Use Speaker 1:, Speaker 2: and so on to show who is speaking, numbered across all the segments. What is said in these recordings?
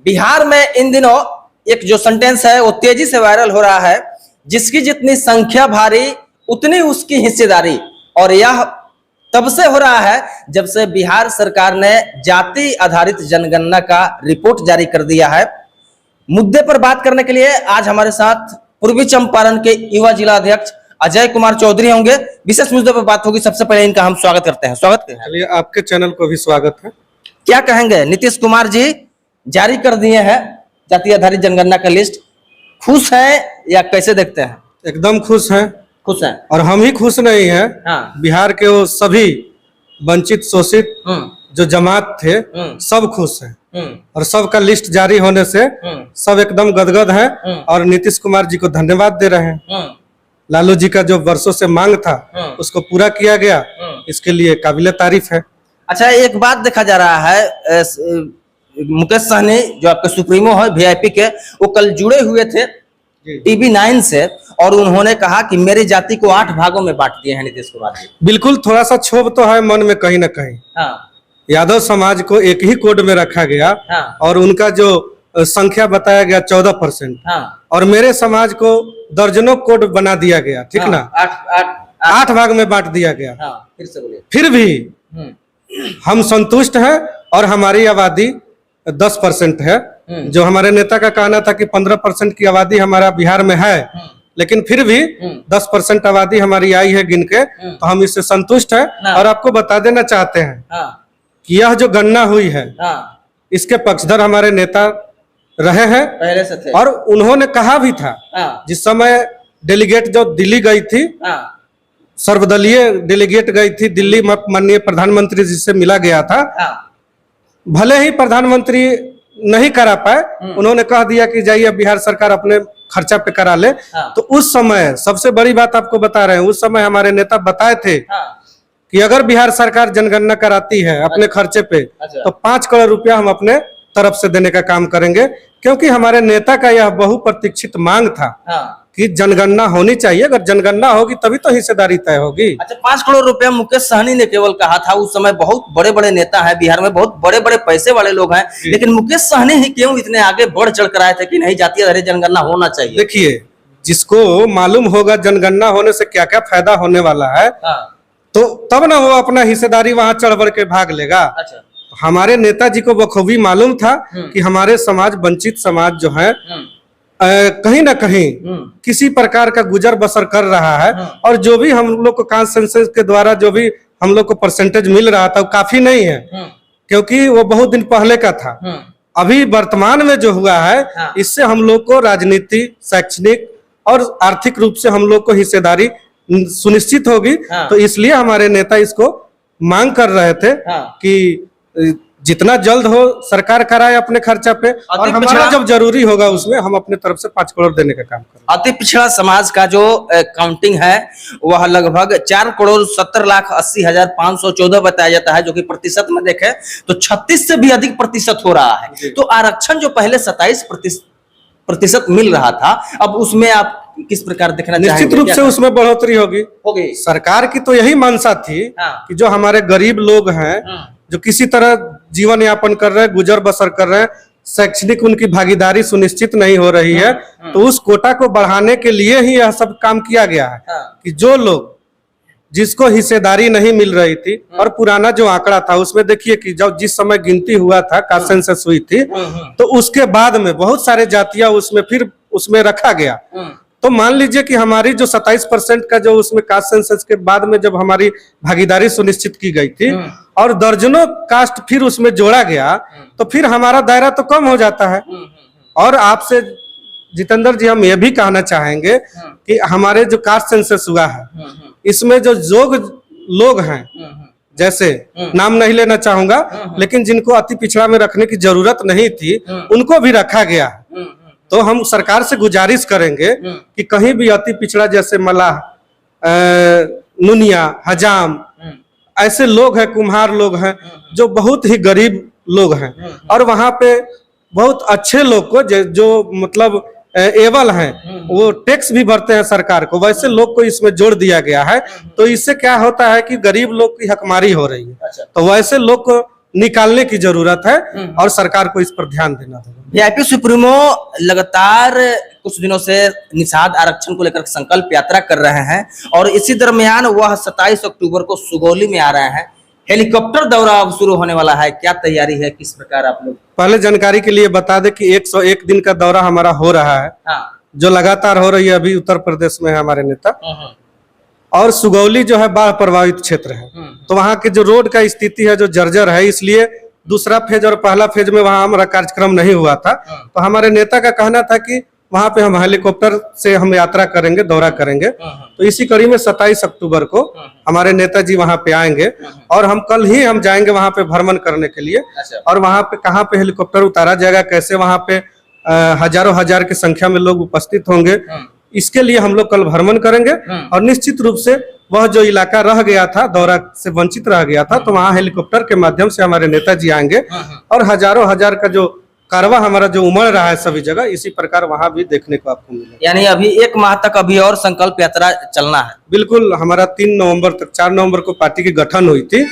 Speaker 1: बिहार में इन दिनों एक जो सेंटेंस है वो तेजी से वायरल हो रहा है, जिसकी जितनी संख्या भारी उतनी उसकी हिस्सेदारी। और यह तब से हो रहा है जब से बिहार सरकार ने जाति आधारित जनगणना का रिपोर्ट जारी कर दिया है। मुद्दे पर बात करने के लिए आज हमारे साथ पूर्वी चंपारण के युवा जिला अध्यक्ष अजय कुमार चौधरी होंगे। विशेष मुद्दों पर बात होगी। सबसे पहले इनका हम स्वागत करते हैं। स्वागत है।
Speaker 2: चलिए, आपके चैनल को भी स्वागत है।
Speaker 1: क्या कहेंगे, नीतीश कुमार जी जारी कर दिए हैं जाति आधारित जनगणना का लिस्ट, खुश हैं या कैसे देखते हैं?
Speaker 2: एकदम खुश हैं।
Speaker 1: खुश हैं।
Speaker 2: और हम ही खुश नहीं हैं,
Speaker 1: हाँ।
Speaker 2: बिहार के वो सभी वंचित शोषित जो जमात थे सब खुश हैं। और सबका लिस्ट जारी होने से सब एकदम गदगद हैं और नीतीश कुमार जी को धन्यवाद दे रहे हैं। लालू जी का जो वर्षों से मांग था उसको पूरा किया गया, इसके लिए काबिले तारीफ है।
Speaker 1: अच्छा, एक बात देखा जा रहा है, मुकेश सहनी जो आपके सुप्रीमो है वीआईपी के, वो कल जुड़े हुए थे टीवी 9 से और उन्होंने कहा कि मेरी जाति को 8 भागों में बांट दिए हैं नीतीश कुमार जी।
Speaker 2: बिल्कुल, थोड़ा सा क्षोभ तो है मन में कहीं ना कहीं।
Speaker 1: हाँ।
Speaker 2: यादव समाज को एक ही कोड में रखा गया।
Speaker 1: हाँ।
Speaker 2: और उनका जो संख्या बताया गया 14%।
Speaker 1: हाँ।
Speaker 2: और मेरे समाज को दर्जनों कोड बना दिया गया, ठीक
Speaker 1: हाँ।
Speaker 2: ना।
Speaker 1: 8
Speaker 2: भाग में बांट दिया गया।
Speaker 1: हाँ, फिर से बोलिए।
Speaker 2: फिर भी हम संतुष्ट हैं और हमारी आबादी 10% है। जो हमारे नेता का कहना था कि 15% की आबादी हमारा बिहार में है, लेकिन फिर भी 10% आबादी हमारी आई है गिन के, तो हम इससे संतुष्ट हैं। और आपको बता देना चाहते हैं कि यह जो गणना हुई है इसके पक्षधर हमारे नेता रहे हैं, पहले से थे। और उन्होंने कहा भी था, जिस समय डेलीगेट जो दिल्ली गई थी, सर्वदलीय डेलीगेट गई थी दिल्ली, माननीय प्रधानमंत्री जी से मिला गया था। भले ही प्रधानमंत्री नहीं करा पाए, उन्होंने कह दिया कि जाइए बिहार सरकार अपने खर्चा पे करा ले। तो उस समय सबसे बड़ी बात आपको बता रहे हैं, उस समय हमारे नेता बताए थे कि अगर बिहार सरकार जनगणना कराती है अपने खर्चे पे, तो 5 करोड़ रुपया हम अपने तरफ से देने का काम करेंगे, क्योंकि हमारे नेता का यह बहुप्रतीक्षित मांग था कि जनगणना होनी चाहिए। अगर जनगणना होगी तभी तो हिस्सेदारी तय होगी। अच्छा,
Speaker 1: 5 करोड़ रुपया मुकेश सहनी ने केवल कहा था। उस समय बहुत बड़े बड़े नेता हैं बिहार में, बहुत बड़े बड़े पैसे वाले लोग हैं, लेकिन मुकेश सहनी ही क्यों इतने आगे बढ़ चढ़ कर आए थे कि नहीं, जाति आधारित जनगणना होना चाहिए?
Speaker 2: देखिए, जिसको मालूम होगा जनगणना होने से क्या क्या फायदा होने वाला है, तो तब ना वो अपना हिस्सेदारी वहां चढ़ बढ़ के भाग लेगा। अच्छा। हमारे नेताजी को बखूबी मालूम था कि हमारे समाज, वंचित समाज जो है, कहीं ना कहीं किसी प्रकार का गुजर बसर कर रहा है। और जो भी हम लोग को कास्ट सेंसस के द्वारा जो भी हम लोग को परसेंटेज मिल रहा था वो काफी नहीं है, क्योंकि वो बहुत दिन पहले का था। अभी वर्तमान में जो हुआ है, इससे हम लोग को राजनीति, शैक्षणिक और आर्थिक रूप से हम लोग को हिस्सेदारी सुनिश्चित होगी। तो इसलिए हमारे नेता इसको मांग कर रहे थे कि जितना जल्द हो सरकार कराए अपने खर्चा पे, और हमारा जब जरूरी होगा उसमें हम अपने तरफ से 5 करोड़ देने का काम करेंगे।
Speaker 1: अति पिछड़ा समाज का जो काउंटिंग है वह लगभग 4,70,80,514 बताया जाता है, जो कि प्रतिशत में देखें तो 36 से भी अधिक प्रतिशत हो रहा है। तो आरक्षण जो पहले 27% मिल रहा था, अब उसमें आप किस प्रकार देखना चाहेंगे?
Speaker 2: निश्चित रूप से उसमें बढ़ोतरी होगी। सरकार की तो यही मंशा थी कि जो हमारे गरीब लोग हैं, जो किसी तरह जीवन यापन कर रहे हैं, गुजर बसर कर रहे हैं, शैक्षणिक उनकी भागीदारी सुनिश्चित नहीं हो रही है, तो उस कोटा को बढ़ाने के लिए ही यह सब काम किया गया है कि जो लोग जिसको हिस्सेदारी नहीं मिल रही थी, और पुराना जो आंकड़ा था उसमें देखिए कि जब जिस समय गिनती हुआ था, कास्ट सेंसस हुई थी, तो उसके बाद में बहुत सारे जातियां उसमें फिर उसमें रखा गया। तो मान लीजिए कि हमारी जो 27% का जो उसमें कास्ट सेंसस के बाद में जब हमारी भागीदारी सुनिश्चित की गई थी और दर्जनों कास्ट फिर उसमें जोड़ा गया, तो फिर हमारा दायरा तो कम हो जाता है। और आपसे जितेंद्र जी हम ये भी कहना चाहेंगे कि हमारे जो कास्ट सेंसस हुआ है, इसमें जो लोग हैं, जैसे नाम नहीं लेना चाहूंगा, लेकिन जिनको अति पिछड़ा में रखने की जरूरत नहीं थी, उनको भी रखा गया है। तो हम सरकार से गुजारिश करेंगे कि कहीं भी अति पिछड़ा, जैसे मलाह, नुनिया, हजाम, ऐसे लोग हैं, कुम्हार लोग हैं, जो बहुत ही गरीब लोग हैं, और वहां पे बहुत अच्छे लोग को जो मतलब एबल हैं, वो टैक्स भी भरते हैं सरकार को, वैसे लोग को इसमें जोड़ दिया गया है। तो इससे क्या होता है कि गरीब लोग की हकमारी हो रही है। तो वैसे लोग को निकालने की जरूरत है और सरकार को इस पर ध्यान देना होगा।
Speaker 1: वीआईपी सुप्रीमो लगातार कुछ दिनों से निषाद आरक्षण को लेकर संकल्प यात्रा कर रहे हैं और इसी दरमियान वह 27 अक्टूबर को सुगौली में आ रहे हैं। हेलीकॉप्टर दौरा अब शुरू होने वाला है, क्या तैयारी है, किस प्रकार आप लोग?
Speaker 2: पहले जानकारी के लिए बता दें कि 101 दिन का दौरा हमारा हो रहा है।
Speaker 1: हाँ।
Speaker 2: जो लगातार हो रही है, अभी उत्तर प्रदेश में है हमारे नेता, और सुगौली जो है बाढ़ प्रभावित क्षेत्र है, तो वहाँ के जो रोड का स्थिति है जो जर्जर है, इसलिए दूसरा फेज और पहला फेज में वहाँ हमारा कार्यक्रम नहीं हुआ था। तो हमारे नेता का कहना था कि वहाँ पे हम हेलीकॉप्टर से हम यात्रा करेंगे, दौरा करेंगे। तो इसी कड़ी में 27 अक्टूबर को हमारे नेताजी वहाँ पे आएंगे और हम कल ही हम जाएंगे वहाँ पे भ्रमण करने के लिए। और वहाँ पे कहाँ पे हेलीकॉप्टर उतारा जाएगा, कैसे वहाँ पे हजारों हजार की संख्या में लोग उपस्थित होंगे, इसके लिए हम लोग कल भ्रमण करेंगे। और निश्चित रूप से वह जो इलाका रह गया था, दौरा से वंचित रह गया था, तो वहाँ हेलीकॉप्टर के माध्यम से हमारे नेताजी आएंगे और हजारों हजार का जो कारवा हमारा जो उमड़ रहा है सभी जगह, इसी प्रकार वहाँ भी देखने को आपको मिलेगा।
Speaker 1: यानी अभी 1 माह तक अभी और संकल्प यात्रा चलना है।
Speaker 2: बिल्कुल, हमारा 3 नवंबर तक, 4 नवंबर को पार्टी की गठन हुई थी,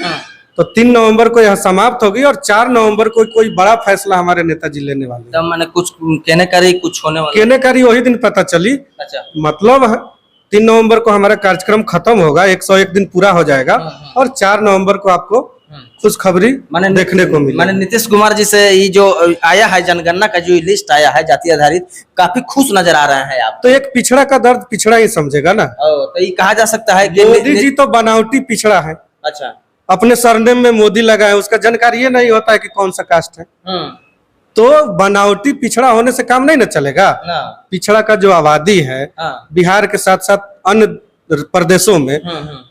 Speaker 2: तो 3 नवंबर को यह समाप्त होगी और 4 नवंबर को कोई बड़ा फैसला हमारे नेताजी लेने वाले।
Speaker 1: तब मैंने कुछ कहने करी, कुछ होने वाला
Speaker 2: कहने करी वही दिन पता चली।
Speaker 1: अच्छा।
Speaker 2: मतलब 3 नवंबर को हमारा कार्यक्रम खत्म होगा, 101 दिन पूरा हो जाएगा और 4 नवंबर को आपको खुशखबरी देखने को मिली।
Speaker 1: मैंने नीतीश कुमार जी से ये जो आया है जनगणना का जो लिस्ट आया है जाति आधारित, काफी खुश नजर आ रहे हैं आप।
Speaker 2: तो एक पिछड़ा का दर्द पिछड़ा ही समझेगा ना।
Speaker 1: तो ये कहा जा सकता है कि
Speaker 2: मोदी जी तो बनावटी पिछड़ा है।
Speaker 1: अच्छा।
Speaker 2: अपने सरनेम में मोदी लगा है, उसका जानकारी ये नहीं होता है कि कौन सा कास्ट है। तो बनावटी पिछड़ा होने से काम नहीं ना चलेगा। पिछड़ा का जो आबादी है बिहार के साथ साथ अन्य प्रदेशों में,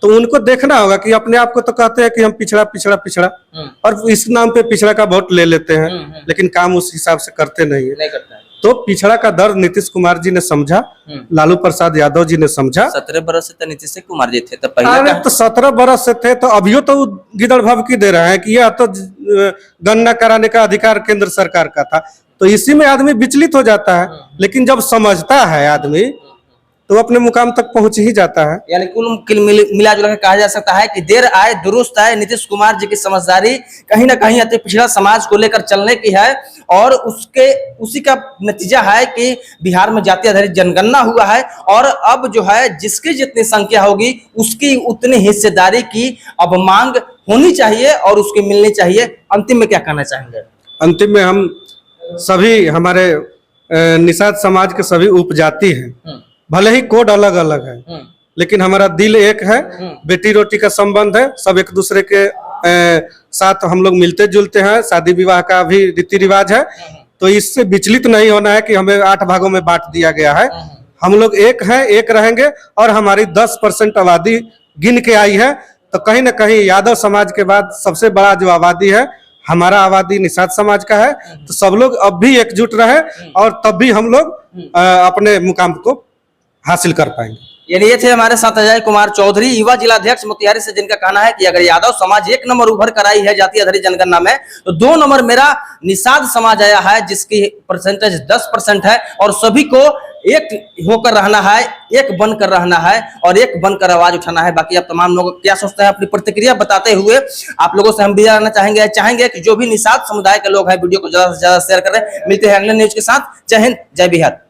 Speaker 2: तो उनको देखना होगा कि अपने आप को तो कहते हैं कि हम पिछड़ा पिछड़ा पिछड़ा, और इस नाम पे पिछड़ा का वोट ले लेते हैं, लेकिन काम उस हिसाब से करते नहीं है। तो पिछड़ा का दर्द नीतीश कुमार जी ने समझा, लालू प्रसाद यादव जी ने समझा।
Speaker 1: 17 बरस से तो नीतीश कुमार जी थे, तो पहले
Speaker 2: तो 17 बरस से थे, तो अभियो तो गिदड़ भभकी दे रहे हैं कि यह तो गणना कराने का अधिकार केंद्र सरकार का था। तो इसी में आदमी विचलित हो जाता है, लेकिन जब समझता है आदमी तो अपने मुकाम तक पहुंच ही जाता है।
Speaker 1: यानी कुल मिला जुला कहा जा सकता है कि देर आए दुरुस्त आए, नीतीश कुमार जी की समझदारी कहीं ना कहीं अति पिछड़ा समाज को लेकर चलने की है और उसी का नतीजा है कि बिहार में जाति आधारित जनगणना हुआ है और अब जो है जिसकी जितनी संख्या होगी उसकी उतनी हिस्सेदारी की अब मांग होनी चाहिए और उसकी मिलनी चाहिए। अंतिम में क्या कहना चाहेंगे?
Speaker 2: अंतिम में हम सभी हमारे निषाद समाज के सभी उपजाति हैं, भले ही कोड अलग अलग है, लेकिन हमारा दिल एक है, बेटी रोटी का संबंध है, सब एक दूसरे के साथ हम लोग मिलते जुलते हैं, शादी विवाह का भी रीति रिवाज है। तो इससे विचलित नहीं होना है कि हमें 8 भागों में बांट दिया गया है। हम लोग एक हैं, एक रहेंगे और हमारी 10% आबादी गिन के आई है। तो कहीं ना कहीं यादव समाज के बाद सबसे बड़ा जो आबादी है हमारा आबादी निषाद समाज का है। तो सब लोग अब भी एकजुट रहे और तब भी हम लोग अपने मुकाम को हासिल कर पाएंगे।
Speaker 1: यानी ये थे हमारे साथ अजय कुमार चौधरी, युवा जिलाध्यक्ष मोतिहारी से, जिनका कहना है कि अगर यादव समाज 1 नंबर उभर कर आई है जाति आधारित जनगणना में, तो 2 नंबर मेरा निषाद समाज आया है जिसकी परसेंटेज 10% है और सभी को एक होकर रहना है, एक बनकर रहना है और एक बनकर आवाज उठाना है। बाकी आप तमाम लोग क्या सोचते हैं अपनी प्रतिक्रिया बताते हुए आप लोगों से हम भी जानना चाहेंगे कि जो भी निषाद समुदाय के लोग हैं वीडियो को ज्यादा से ज्यादा शेयर करें। मिलते हैं अगले न्यूज के साथ। जय हिंद, जय बिहार।